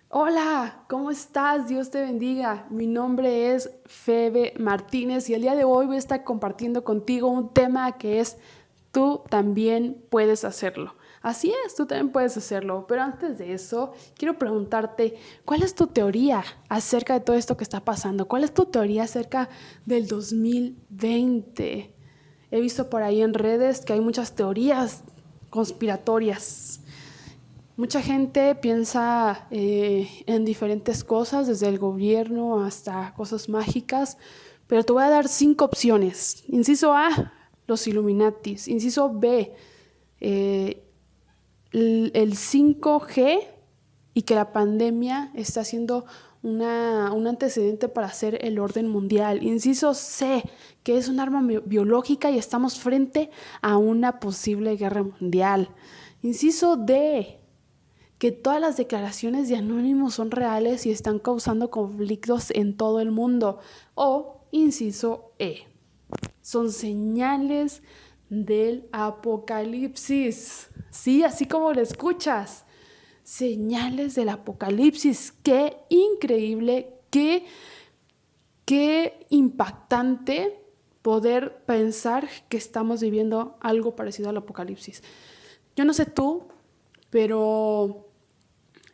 Hola, ¿cómo estás? Dios te bendiga. Mi nombre es Febe Martínez y el día de hoy voy a estar compartiendo contigo un tema que es tú también puedes hacerlo. Así es, tú también puedes hacerlo. Pero antes de eso, quiero preguntarte, ¿cuál es tu teoría acerca de todo esto que está pasando? ¿Cuál es tu teoría acerca del 2020? He visto por ahí en redes que hay muchas teorías conspiratorias. Mucha gente piensa en diferentes cosas, desde el gobierno hasta cosas mágicas, pero te voy a dar 5 opciones. Inciso A, los Illuminatis. Inciso B, eh, el 5G y que la pandemia está siendo un antecedente para hacer el orden mundial. Inciso C, que es un arma biológica y estamos frente a una posible guerra mundial. Inciso D, que todas las declaraciones de Anónimos son reales y están causando conflictos en todo el mundo. O, inciso E, son señales del apocalipsis. Sí, así como lo escuchas. Señales del apocalipsis. Qué increíble, qué impactante poder pensar que estamos viviendo algo parecido al apocalipsis. Yo no sé tú, pero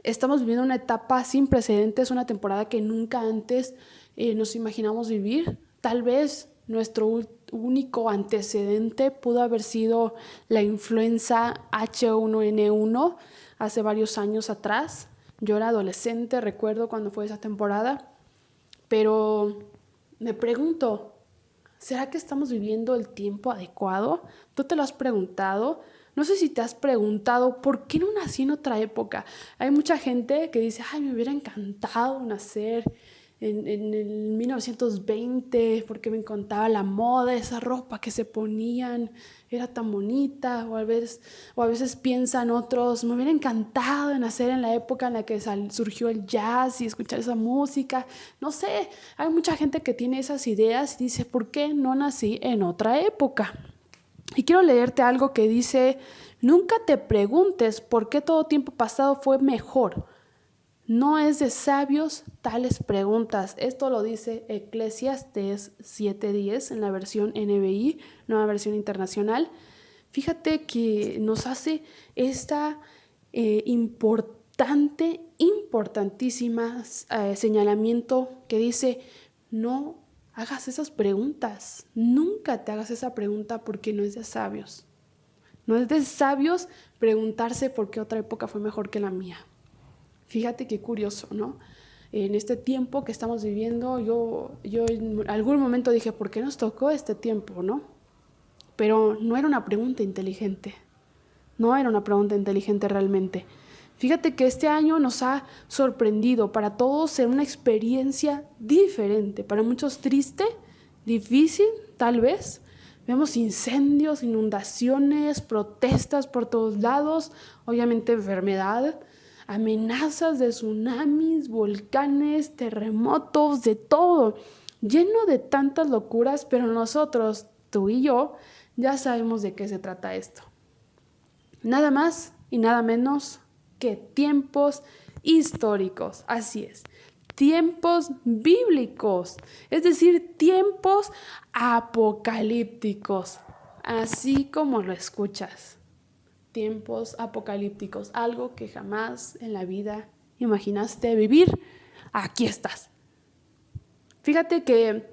estamos viviendo una etapa sin precedentes, una temporada que nunca antes nos imaginamos vivir. Tal vez nuestro único antecedente pudo haber sido la influenza H1N1 hace varios años atrás. Yo era adolescente, recuerdo cuando fue esa temporada, pero me pregunto, ¿será que estamos viviendo el tiempo adecuado? ¿Tú te lo has preguntado? No sé si te has preguntado por qué no nací en otra época. Hay mucha gente que dice, ay, me hubiera encantado nacer en el 1920 porque me encantaba la moda, esa ropa que se ponían, era tan bonita. O a veces piensan otros, me hubiera encantado nacer en la época en la que surgió el jazz y escuchar esa música. No sé, hay mucha gente que tiene esas ideas y dice, ¿por qué no nací en otra época? Y quiero leerte algo que dice, nunca te preguntes por qué todo tiempo pasado fue mejor. No es de sabios tales preguntas. Esto lo dice Eclesiastes 7:10 en la versión NBI, nueva versión internacional. Fíjate que nos hace esta importantísima señalamiento que dice, no hagas esas preguntas, nunca te hagas esa pregunta porque no es de sabios. No es de sabios preguntarse por qué otra época fue mejor que la mía. Fíjate qué curioso, ¿no? En este tiempo que estamos viviendo, yo en algún momento dije, ¿por qué nos tocó este tiempo, no? Pero no era una pregunta inteligente. No era una pregunta inteligente realmente. Fíjate que este año nos ha sorprendido para todos ser una experiencia diferente. Para muchos triste, difícil, tal vez. Vemos incendios, inundaciones, protestas por todos lados, obviamente enfermedad, amenazas de tsunamis, volcanes, terremotos, de todo, lleno de tantas locuras, pero nosotros, tú y yo, ya sabemos de qué se trata esto. Nada más y nada menos que tiempos históricos. Así es, tiempos bíblicos, es decir, tiempos apocalípticos, así como lo escuchas. Tiempos apocalípticos, algo que jamás en la vida imaginaste vivir, aquí estás. Fíjate que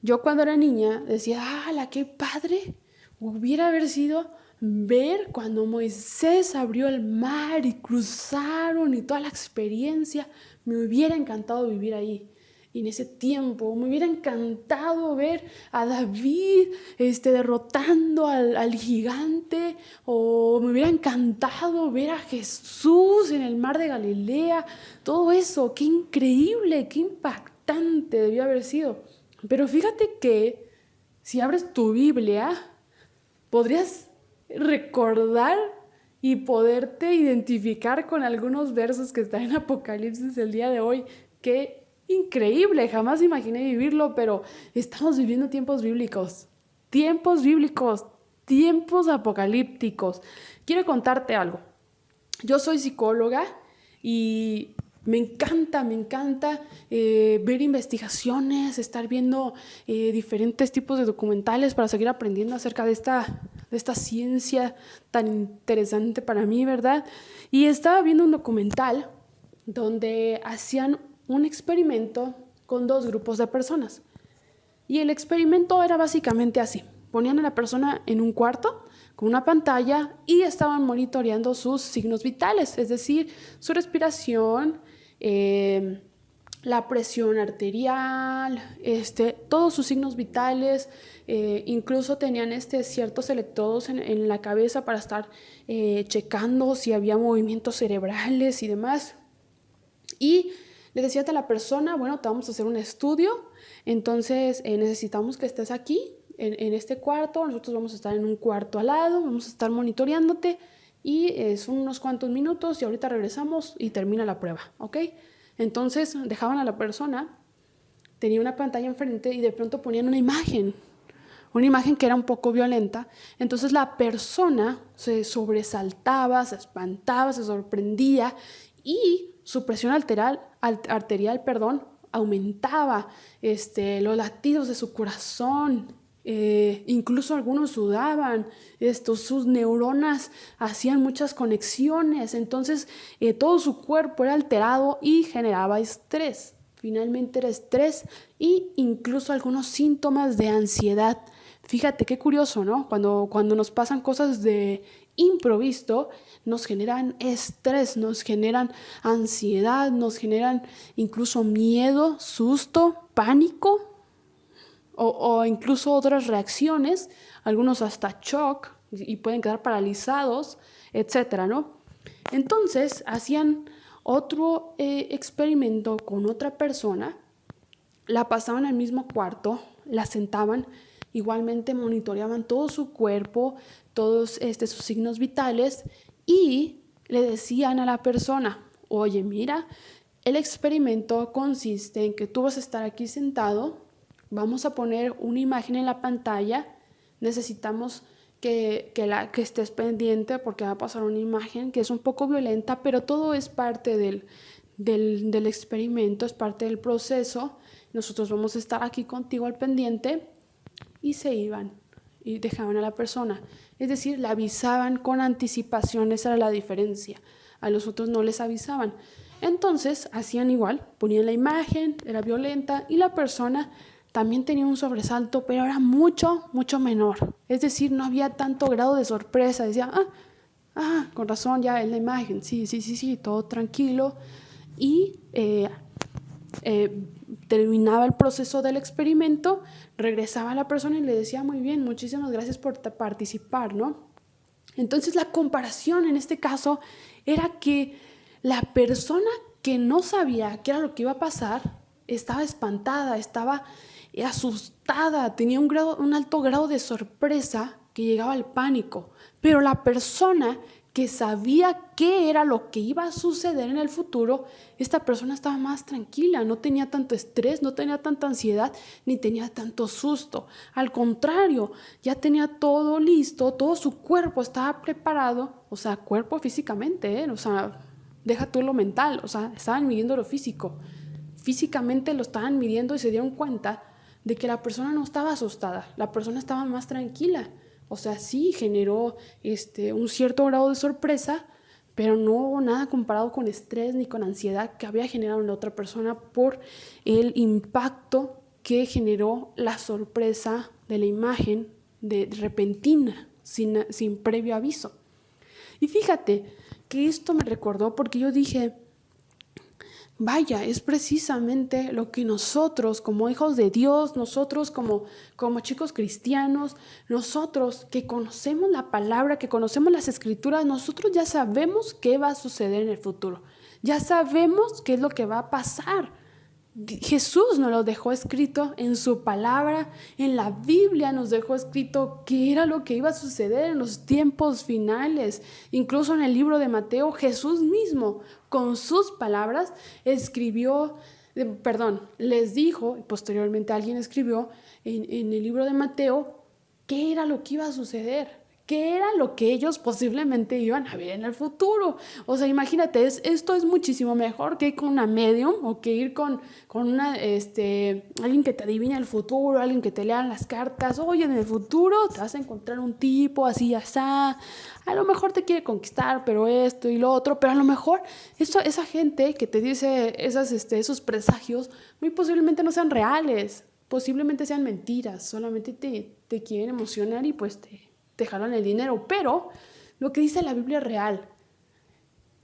yo cuando era niña decía, ¡hala, qué padre! Hubiera haber sido ver cuando Moisés abrió el mar y cruzaron y toda la experiencia. Me hubiera encantado vivir ahí. Y en ese tiempo me hubiera encantado ver a David derrotando al gigante, o me hubiera encantado ver a Jesús en el mar de Galilea. Todo eso, qué increíble, qué impactante debió haber sido. Pero fíjate que si abres tu Biblia, podrías recordar y poderte identificar con algunos versos que están en Apocalipsis el día de hoy. Qué increíble, jamás imaginé vivirlo, pero estamos viviendo tiempos bíblicos, tiempos apocalípticos. Quiero contarte algo. Yo soy psicóloga y Me encanta ver investigaciones, estar viendo diferentes tipos de documentales para seguir aprendiendo acerca de esta ciencia tan interesante para mí, ¿verdad? Y estaba viendo un documental donde hacían un experimento con dos grupos de personas. Y el experimento era básicamente así. Ponían a la persona en un cuarto con una pantalla y estaban monitoreando sus signos vitales, es decir, su respiración, la presión arterial, todos sus signos vitales, incluso tenían ciertos electrodos en la cabeza para estar checando si había movimientos cerebrales y demás. Y le decía a la persona, bueno, te vamos a hacer un estudio, entonces necesitamos que estés aquí, en este cuarto, nosotros vamos a estar en un cuarto al lado, vamos a estar monitoreándote y son unos cuantos minutos y ahorita regresamos y termina la prueba, ¿ok? Entonces dejaban a la persona, tenía una pantalla enfrente y de pronto ponían una imagen que era un poco violenta, entonces la persona se sobresaltaba, se espantaba, se sorprendía y su presión arterial, aumentaba, los latidos de su corazón, incluso algunos sudaban, sus neuronas hacían muchas conexiones, entonces todo su cuerpo era alterado y generaba estrés. Finalmente era estrés e incluso algunos síntomas de ansiedad. Fíjate qué curioso, ¿no? Cuando nos pasan cosas de improviso, nos generan estrés, nos generan ansiedad, nos generan incluso miedo, susto, pánico o incluso otras reacciones, algunos hasta shock y pueden quedar paralizados, etcétera, ¿no? Entonces hacían otro experimento con otra persona, la pasaban al mismo cuarto, la sentaban, igualmente monitoreaban todo su cuerpo, todos sus signos vitales y le decían a la persona, oye, mira, el experimento consiste en que tú vas a estar aquí sentado, vamos a poner una imagen en la pantalla, necesitamos que estés pendiente porque va a pasar una imagen que es un poco violenta, pero todo es parte del experimento, es parte del proceso. Nosotros vamos a estar aquí contigo al pendiente y se iban y dejaban a la persona. Es decir, le avisaban con anticipación, esa era la diferencia. A los otros no les avisaban. Entonces hacían igual, ponían la imagen, era violenta y la persona también tenía un sobresalto, pero era mucho, mucho menor. Es decir, no había tanto grado de sorpresa. Decía, con razón, ya es la imagen, sí, todo tranquilo. Y terminaba el proceso del experimento, regresaba la persona y le decía, muy bien, muchísimas gracias por participar, ¿no? Entonces la comparación en este caso era que la persona que no sabía qué era lo que iba a pasar estaba espantada, estaba asustada, tenía un alto grado de sorpresa que llegaba al pánico, pero la persona que sabía qué era lo que iba a suceder en el futuro, esta persona estaba más tranquila, no tenía tanto estrés, no tenía tanta ansiedad, ni tenía tanto susto. Al contrario, ya tenía todo listo, todo su cuerpo estaba preparado, o sea, cuerpo físicamente, o sea, deja tú lo mental, o sea, estaban midiendo lo físico. Físicamente lo estaban midiendo y se dieron cuenta de que la persona no estaba asustada, la persona estaba más tranquila. O sea, sí generó un cierto grado de sorpresa, pero no hubo nada comparado con estrés ni con ansiedad que había generado en la otra persona por el impacto que generó la sorpresa de la imagen de repentina, sin previo aviso. Y fíjate que esto me recordó porque yo dije, vaya, es precisamente lo que nosotros como hijos de Dios, nosotros como chicos cristianos, nosotros que conocemos la palabra, que conocemos las escrituras, nosotros ya sabemos qué va a suceder en el futuro. Ya sabemos qué es lo que va a pasar. Jesús nos lo dejó escrito en su palabra, en la Biblia nos dejó escrito qué era lo que iba a suceder en los tiempos finales. Incluso en el libro de Mateo, Jesús mismo, con sus palabras, les dijo, y posteriormente alguien escribió en el libro de Mateo, qué era lo que iba a suceder, qué era lo que ellos posiblemente iban a ver en el futuro. O sea, imagínate, esto es muchísimo mejor que ir con una medium o que ir con alguien que te adivine el futuro, alguien que te lea las cartas. Oye, en el futuro te vas a encontrar un tipo así, asá. A lo mejor te quiere conquistar, pero esto y lo otro. Pero a lo mejor esa gente que te dice esos presagios, muy posiblemente no sean reales. Posiblemente sean mentiras. Solamente te quieren emocionar y pues te jalan el dinero, pero lo que dice la Biblia es real.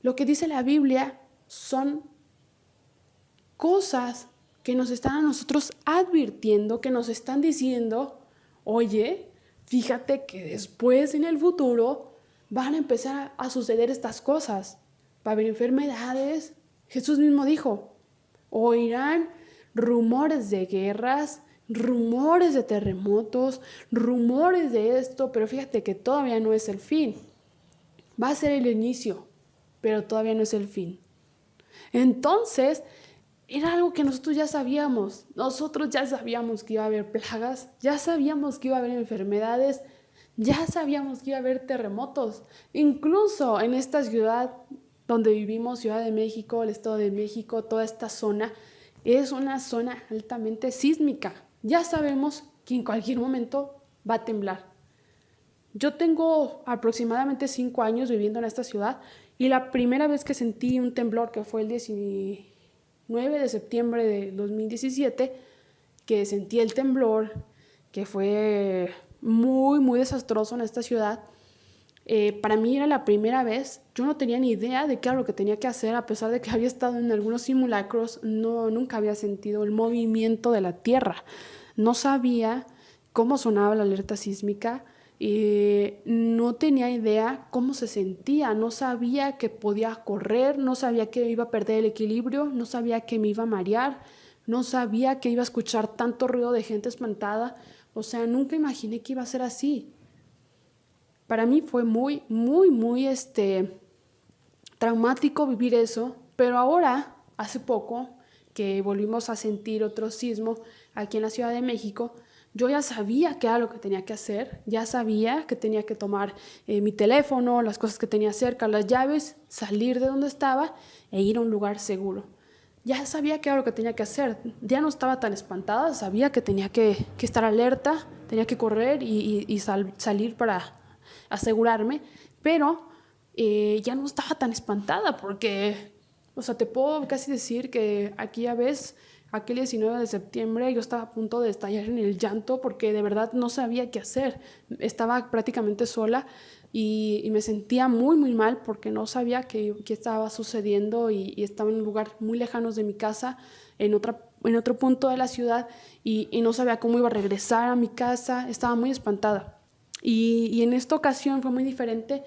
Lo que dice la Biblia son cosas que nos están a nosotros advirtiendo, que nos están diciendo, oye, fíjate que después en el futuro van a empezar a suceder estas cosas. Va a haber enfermedades. Jesús mismo dijo, oirán rumores de guerras, rumores de terremotos, rumores de esto, pero fíjate que todavía no es el fin. Va a ser el inicio, pero todavía no es el fin. Entonces, era algo que nosotros ya sabíamos. Nosotros ya sabíamos que iba a haber plagas, ya sabíamos que iba a haber enfermedades, ya sabíamos que iba a haber terremotos. Incluso en esta ciudad donde vivimos, Ciudad de México, el Estado de México, toda esta zona, es una zona altamente sísmica. Ya sabemos que en cualquier momento va a temblar. Yo tengo aproximadamente 5 años viviendo en esta ciudad y la primera vez que sentí un temblor, que fue el 19 de septiembre de 2017, que sentí el temblor, que fue muy, muy desastroso en esta ciudad. Para mí era la primera vez, yo no tenía ni idea de qué era lo que tenía que hacer, a pesar de que había estado en algunos simulacros, nunca había sentido el movimiento de la tierra, no sabía cómo sonaba la alerta sísmica, no tenía idea cómo se sentía, no sabía que podía correr, no sabía que iba a perder el equilibrio, no sabía que me iba a marear, no sabía que iba a escuchar tanto ruido de gente espantada, o sea, nunca imaginé que iba a ser así. Para mí fue muy, muy, muy traumático vivir eso, pero ahora, hace poco, que volvimos a sentir otro sismo aquí en la Ciudad de México, yo ya sabía qué era lo que tenía que hacer, ya sabía que tenía que tomar mi teléfono, las cosas que tenía cerca, las llaves, salir de donde estaba e ir a un lugar seguro. Ya sabía qué era lo que tenía que hacer, ya no estaba tan espantada, sabía que tenía que estar alerta, tenía que correr y salir para asegurarme, pero ya no estaba tan espantada porque, o sea, te puedo casi decir que aquí ya ves, aquel 19 de septiembre yo estaba a punto de estallar en el llanto porque de verdad no sabía qué hacer. Estaba prácticamente sola y me sentía muy, muy mal porque no sabía qué estaba sucediendo y estaba en un lugar muy lejano de mi casa, en otro punto de la ciudad y no sabía cómo iba a regresar a mi casa, estaba muy espantada. Y en esta ocasión fue muy diferente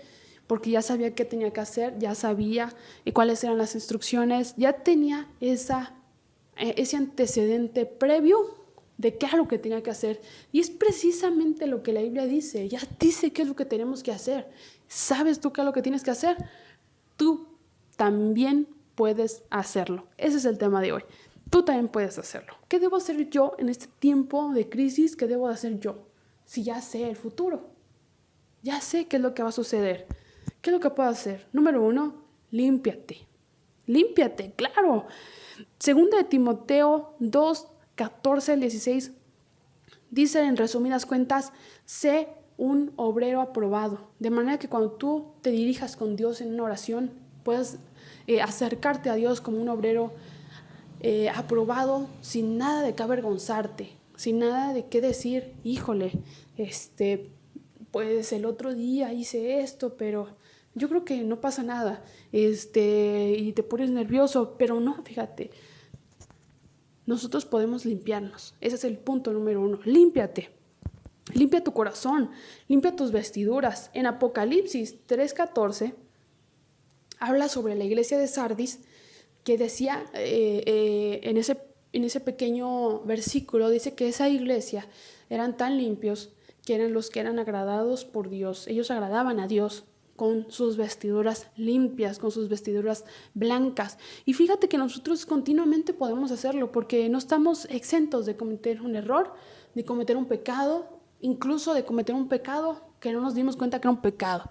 porque ya sabía qué tenía que hacer, ya sabía cuáles eran las instrucciones, ya tenía ese antecedente previo de qué era lo que tenía que hacer. Y es precisamente lo que la Biblia dice, ya dice qué es lo que tenemos que hacer. ¿Sabes tú qué es lo que tienes que hacer? Tú también puedes hacerlo. Ese es el tema de hoy. Tú también puedes hacerlo. ¿Qué debo hacer yo en este tiempo de crisis? ¿Qué debo hacer yo? Si ya sé el futuro, ya sé qué es lo que va a suceder. ¿Qué es lo que puedo hacer? Número 1, límpiate. Límpiate, claro. Segunda de Timoteo 2, 14 al 16, dice en resumidas cuentas, sé un obrero aprobado. De manera que cuando tú te dirijas con Dios en una oración, puedas acercarte a Dios como un obrero aprobado, sin nada de qué avergonzarte, sin nada de qué decir, híjole, pues el otro día hice esto, pero yo creo que no pasa nada, y te pones nervioso, pero no, fíjate, nosotros podemos limpiarnos. Ese es el punto número 1, límpiate. Limpia tu corazón, limpia tus vestiduras. En Apocalipsis 3:14 habla sobre la iglesia de Sardis, que decía en ese pequeño versículo, dice que esa iglesia eran tan limpios que eran los que eran agradados por Dios. Ellos agradaban a Dios con sus vestiduras limpias, con sus vestiduras blancas. Y fíjate que nosotros continuamente podemos hacerlo porque no estamos exentos de cometer un error, de cometer un pecado, incluso de cometer un pecado que no nos dimos cuenta que era un pecado.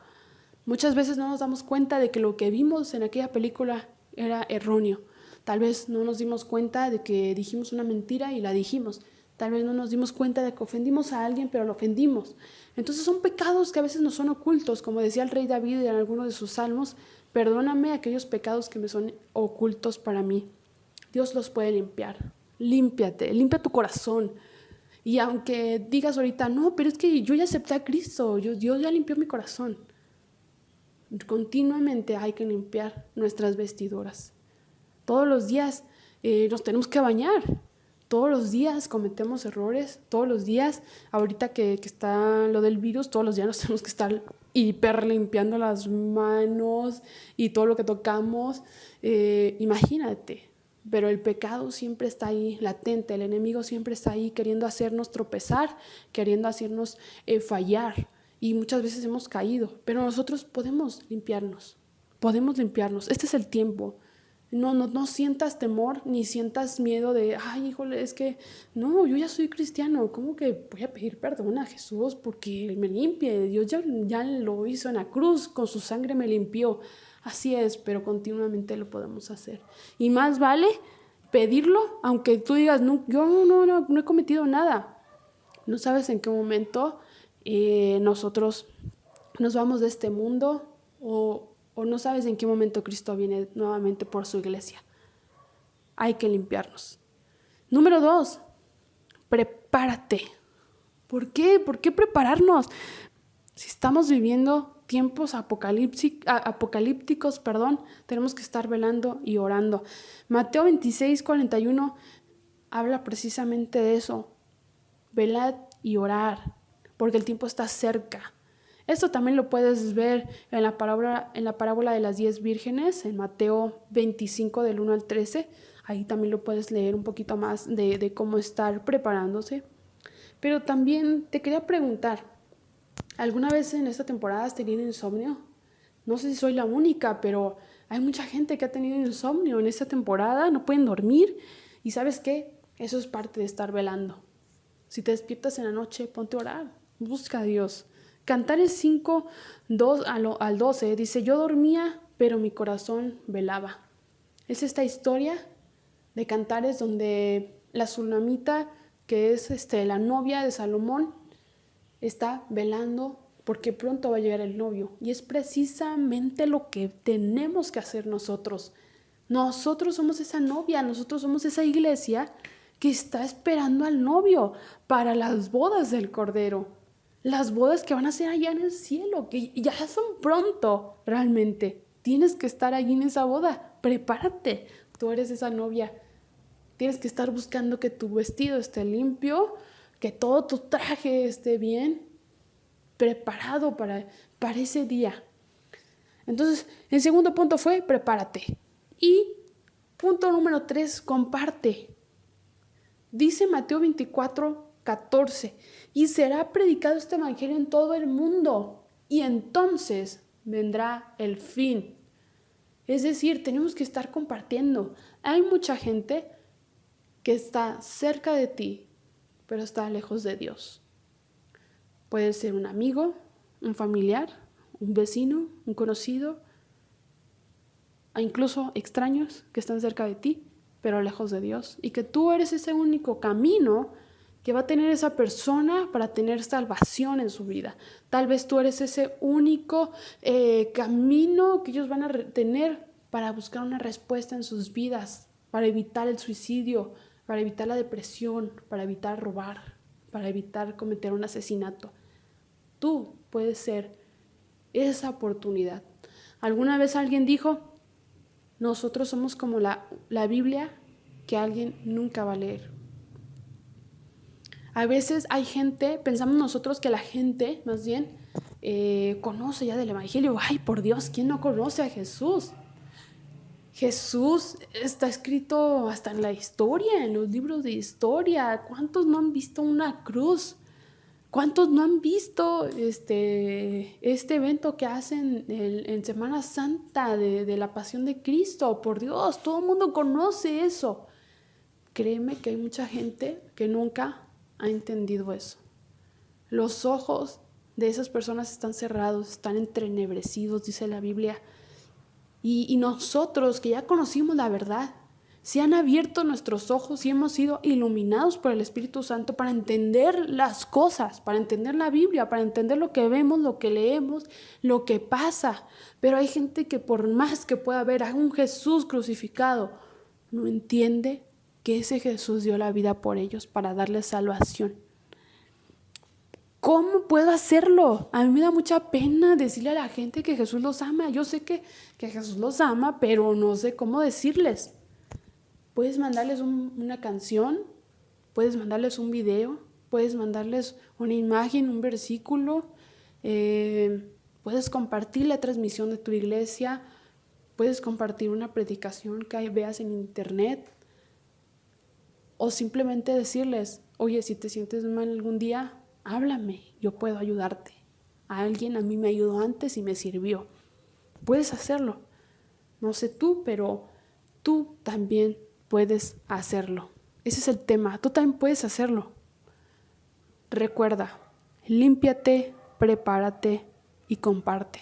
Muchas veces no nos damos cuenta de que lo que vimos en aquella película era erróneo. Tal vez no nos dimos cuenta de que dijimos una mentira y la dijimos. Tal vez no nos dimos cuenta de que ofendimos a alguien, pero lo ofendimos. Entonces son pecados que a veces nos son ocultos. Como decía el rey David en alguno de sus salmos, perdóname aquellos pecados que me son ocultos para mí. Dios los puede limpiar. Límpiate, limpia tu corazón. Y aunque digas ahorita, no, pero es que yo ya acepté a Cristo, Dios ya limpió mi corazón. Continuamente hay que limpiar nuestras vestiduras. Todos los días nos tenemos que bañar. Todos los días cometemos errores. Todos los días, ahorita que está lo del virus, todos los días nos tenemos que estar hiper limpiando las manos y todo lo que tocamos. Imagínate. Pero el pecado siempre está ahí, latente. El enemigo siempre está ahí queriendo hacernos tropezar, queriendo hacernos fallar. Y muchas veces hemos caído, pero nosotros podemos limpiarnos. Podemos limpiarnos. Este es el tiempo. No sientas temor ni sientas miedo de, ay, híjole, es que no, yo ya soy cristiano. ¿Cómo que voy a pedir perdón a Jesús porque Él me limpie? Dios ya lo hizo en la cruz, con su sangre me limpió. Así es, pero continuamente lo podemos hacer. Y más vale pedirlo, aunque tú digas, no, yo no he cometido nada. No sabes en qué momento nosotros nos vamos de este mundo o no sabes en qué momento Cristo viene nuevamente por su iglesia. Hay que limpiarnos. Número 2, prepárate. ¿Por qué? ¿Por qué prepararnos? Si estamos viviendo tiempos apocalípticos, tenemos que estar velando y orando. Mateo 26:41 habla precisamente de eso. Velad y orar, porque el tiempo está cerca. Esto también lo puedes ver en la parábola de las 10 vírgenes, en Mateo 25 del 1 al 13. Ahí también lo puedes leer un poquito más de cómo estar preparándose. Pero también te quería preguntar, ¿alguna vez en esta temporada has tenido insomnio? No sé si soy la única, pero hay mucha gente que ha tenido insomnio en esta temporada, no pueden dormir. ¿Y sabes qué? Eso es parte de estar velando. Si te despiertas en la noche, ponte a orar, busca a Dios. Cantares 5, 2 al 12 dice, yo dormía, pero mi corazón velaba. Es esta historia de Cantares donde la Sulamita, que es la novia de Salomón, está velando porque pronto va a llegar el novio. Y es precisamente lo que tenemos que hacer nosotros. Nosotros somos esa novia, nosotros somos esa iglesia que está esperando al novio para las bodas del Cordero. Las bodas que van a ser allá en el cielo, que ya son pronto, realmente. Tienes que estar allí en esa boda. Prepárate. Tú eres esa novia. Tienes que estar buscando que tu vestido esté limpio, que todo tu traje esté bien preparado para ese día. Entonces, el segundo punto fue prepárate. Y punto número 3, comparte. Dice Mateo 24:14, y será predicado este evangelio en todo el mundo, y entonces vendrá el fin. Es decir, tenemos que estar compartiendo. Hay mucha gente que está cerca de ti, pero está lejos de Dios. Puede ser un amigo, un familiar, un vecino, un conocido, e incluso extraños que están cerca de ti, pero lejos de Dios. Y que tú eres ese único camino que va a tener esa persona para tener salvación en su vida. Tal vez tú eres ese único camino que ellos van a tener para buscar una respuesta en sus vidas, para evitar el suicidio, para evitar la depresión, para evitar robar, para evitar cometer un asesinato. Tú puedes ser esa oportunidad. ¿Alguna vez alguien dijo, nosotros somos como la Biblia que alguien nunca va a leer? A veces hay gente, pensamos nosotros que la gente, más bien, conoce ya del Evangelio. Ay, por Dios, ¿quién no conoce a Jesús? Jesús está escrito hasta en la historia, en los libros de historia. ¿Cuántos no han visto una cruz? ¿Cuántos no han visto este evento que hacen en Semana Santa de la Pasión de Cristo? Por Dios, todo el mundo conoce eso. Créeme que hay mucha gente que nunca ha entendido eso. Los ojos de esas personas están cerrados, están entrenebrecidos, dice la Biblia. Y nosotros que ya conocimos la verdad, se han abierto nuestros ojos y hemos sido iluminados por el Espíritu Santo para entender las cosas, para entender la Biblia, para entender lo que vemos, lo que leemos, lo que pasa. Pero hay gente que por más que pueda ver a un Jesús crucificado, no entiende que ese Jesús dio la vida por ellos para darles salvación. ¿Cómo puedo hacerlo? A mí me da mucha pena decirle a la gente que Jesús los ama. Yo sé que Jesús los ama, pero no sé cómo decirles. Puedes mandarles una canción, puedes mandarles un video, puedes mandarles una imagen, un versículo, puedes compartir la transmisión de tu iglesia, puedes compartir una predicación que veas en internet, o simplemente decirles, oye, si te sientes mal algún día, háblame, yo puedo ayudarte. Alguien a mí me ayudó antes y me sirvió. Puedes hacerlo. No sé tú, pero tú también puedes hacerlo. Ese es el tema. Tú también puedes hacerlo. Recuerda, límpiate, prepárate y comparte.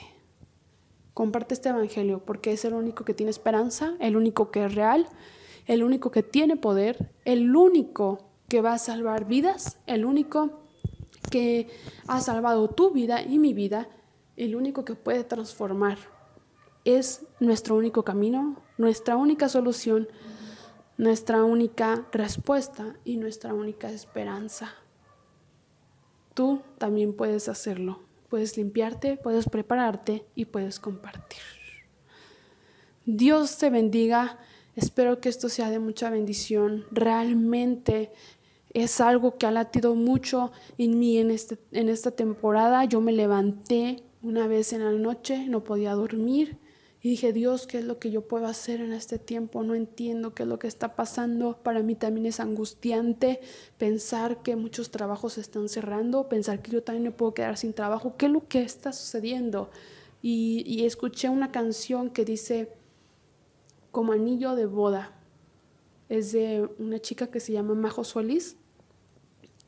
Comparte este evangelio porque es el único que tiene esperanza, el único que es real, el único que tiene poder, el único que va a salvar vidas, el único que ha salvado tu vida y mi vida, el único que puede transformar. Es nuestro único camino, nuestra única solución, nuestra única respuesta y nuestra única esperanza. Tú también puedes hacerlo. Puedes limpiarte, puedes prepararte y puedes compartir. Dios te bendiga. Espero que esto sea de mucha bendición. Realmente es algo que ha latido mucho en mí en esta temporada. Yo me levanté una vez en la noche, no podía dormir. Y dije, Dios, ¿qué es lo que yo puedo hacer en este tiempo? No entiendo qué es lo que está pasando. Para mí también es angustiante pensar que muchos trabajos se están cerrando, pensar que yo también me puedo quedar sin trabajo. ¿Qué es lo que está sucediendo? Y escuché una canción que dice, como anillo de boda. Es de una chica que se llama Majo Solís.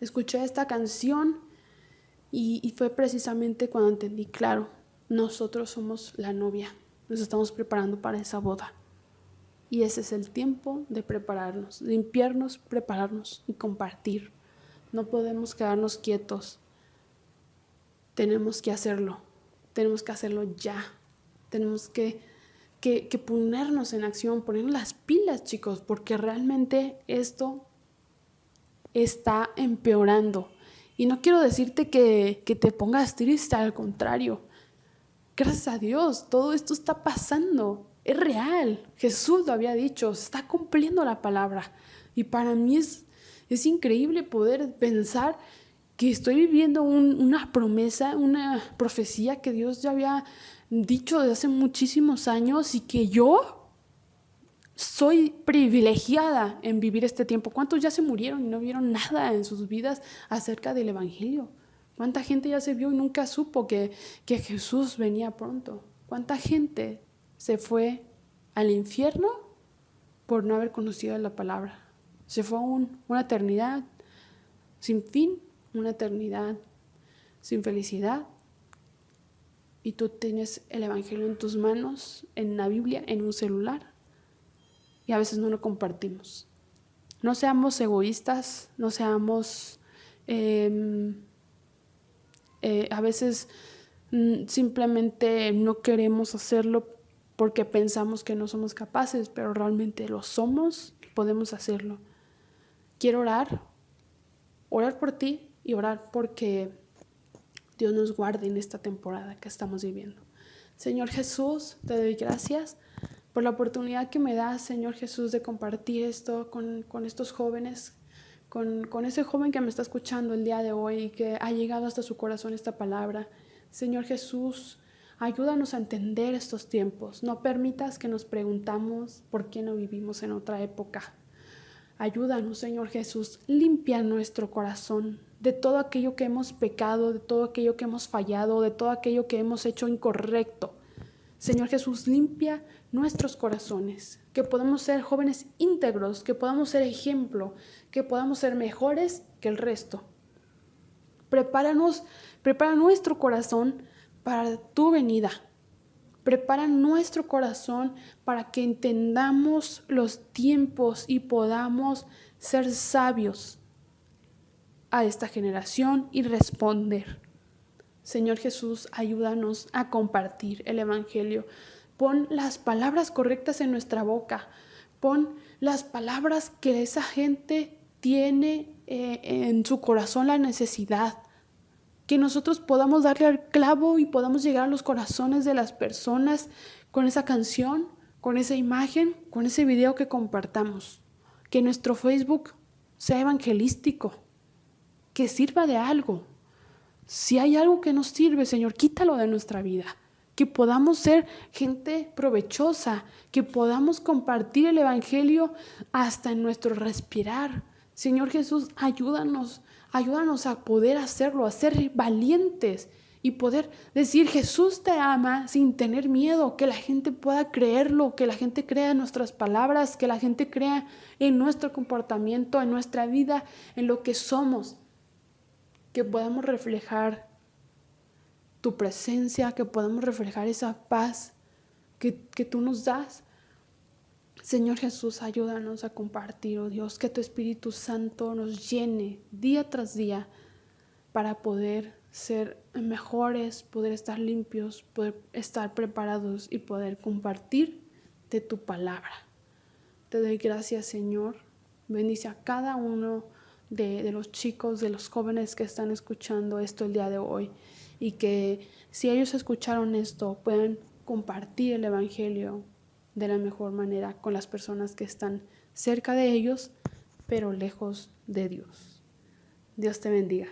Escuché esta canción y fue precisamente cuando entendí, claro, nosotros somos la novia. Nos estamos preparando para esa boda. Y ese es el tiempo de prepararnos, limpiarnos, prepararnos y compartir. No podemos quedarnos quietos. Tenemos que hacerlo. Tenemos que hacerlo ya. Tenemos que ponernos en acción, ponernos las pilas, chicos, porque realmente esto está empeorando. Y no quiero decirte que te pongas triste, al contrario. Gracias a Dios, todo esto está pasando, es real. Jesús lo había dicho, se está cumpliendo la palabra. Y para mí es increíble poder pensar que estoy viviendo una promesa, una profecía que Dios ya había dicho desde hace muchísimos años y que yo soy privilegiada en vivir este tiempo. ¿Cuántos ya se murieron y no vieron nada en sus vidas acerca del evangelio? ¿Cuánta gente ya se vio y nunca supo que Jesús venía pronto? ¿Cuánta gente se fue al infierno por no haber conocido la palabra? Se fue a una eternidad sin fin, una eternidad sin felicidad. Y tú tienes el evangelio en tus manos, en la Biblia, en un celular. Y a veces no lo compartimos. No seamos egoístas, no seamos... a veces simplemente no queremos hacerlo porque pensamos que no somos capaces, pero realmente lo somos, podemos hacerlo. Quiero orar por ti y orar porque Dios nos guarde en esta temporada que estamos viviendo. Señor Jesús, te doy gracias por la oportunidad que me das, Señor Jesús, de compartir esto con estos jóvenes, con ese joven que me está escuchando el día de hoy y que ha llegado hasta su corazón esta palabra. Señor Jesús, ayúdanos a entender estos tiempos. No permitas que nos preguntamos por qué no vivimos en otra época. Ayúdanos, Señor Jesús, limpia nuestro corazón de todo aquello que hemos pecado, de todo aquello que hemos fallado, de todo aquello que hemos hecho incorrecto. Señor Jesús, limpia nuestros corazones, que podamos ser jóvenes íntegros, que podamos ser ejemplo, que podamos ser mejores que el resto. Prepara nuestro corazón para tu venida. Prepara nuestro corazón para que entendamos los tiempos y podamos ser sabios a esta generación y responder. Señor Jesús, ayúdanos a compartir el Evangelio. Pon las palabras correctas en nuestra boca. Pon las palabras que esa gente tiene en su corazón la necesidad. Que nosotros podamos darle al clavo y podamos llegar a los corazones de las personas con esa canción, con esa imagen, con ese video que compartamos. Que nuestro Facebook sea evangelístico, que sirva de algo. Si hay algo que nos sirve, Señor, quítalo de nuestra vida. Que podamos ser gente provechosa, que podamos compartir el Evangelio hasta en nuestro respirar. Señor Jesús, ayúdanos a poder hacerlo, a ser valientes y poder decir Jesús te ama sin tener miedo, que la gente pueda creerlo, que la gente crea en nuestras palabras, que la gente crea en nuestro comportamiento, en nuestra vida, en lo que somos. Que podamos reflejar tu presencia, que podamos reflejar esa paz que tú nos das. Señor Jesús, ayúdanos a compartir, oh Dios, que tu Espíritu Santo nos llene día tras día para poder ser mejores, poder estar limpios, poder estar preparados y poder compartir de tu palabra. Te doy gracias, Señor. Bendice a cada uno de los chicos, de los jóvenes que están escuchando esto el día de hoy, y que si ellos escucharon esto puedan compartir el Evangelio de la mejor manera con las personas que están cerca de ellos, pero lejos de Dios. Dios te bendiga.